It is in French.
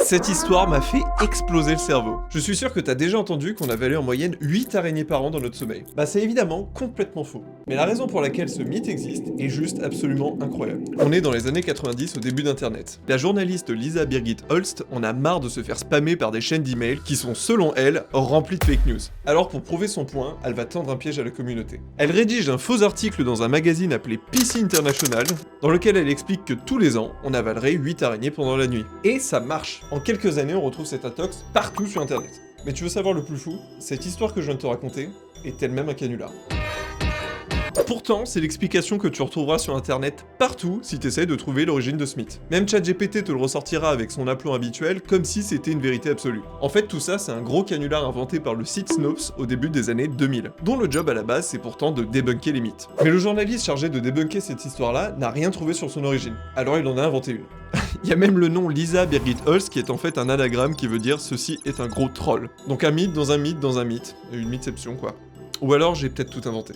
Cette histoire m'a fait exploser le cerveau. Je suis sûr que t'as déjà entendu qu'on avalait en moyenne 8 araignées par an dans notre sommeil. Bah c'est évidemment complètement faux. Mais la raison pour laquelle ce mythe existe est juste absolument incroyable. On est dans les années 90 au début d'internet. La journaliste Lisa Birgit Holst en a marre de se faire spammer par des chaînes d'emails qui sont selon elle remplies de fake news. Alors pour prouver son point, elle va tendre un piège à la communauté. Elle rédige un faux article dans un magazine appelé PC International, dans lequel elle explique que tous les ans, on avalerait 8 araignées pendant la nuit. Et ça marche. En quelques années, on retrouve cette intox partout sur internet. Mais tu veux savoir le plus fou? Cette histoire que je viens de te raconter est elle-même un canular. Pourtant, c'est l'explication que tu retrouveras sur internet partout si tu essaies de trouver l'origine de ce mythe. Même ChatGPT te le ressortira avec son aplomb habituel comme si c'était une vérité absolue. En fait, tout ça, c'est un gros canular inventé par le site Snopes au début des années 2000, dont le job à la base, c'est pourtant de débunker les mythes. Mais le journaliste chargé de débunker cette histoire-là n'a rien trouvé sur son origine, alors il en a inventé une. Il y a même le nom Lisa Birgit Holst qui est en fait un anagramme qui veut dire ceci est un gros troll. Donc un mythe dans un mythe dans un mythe, une mytheception quoi. Ou alors j'ai peut-être tout inventé.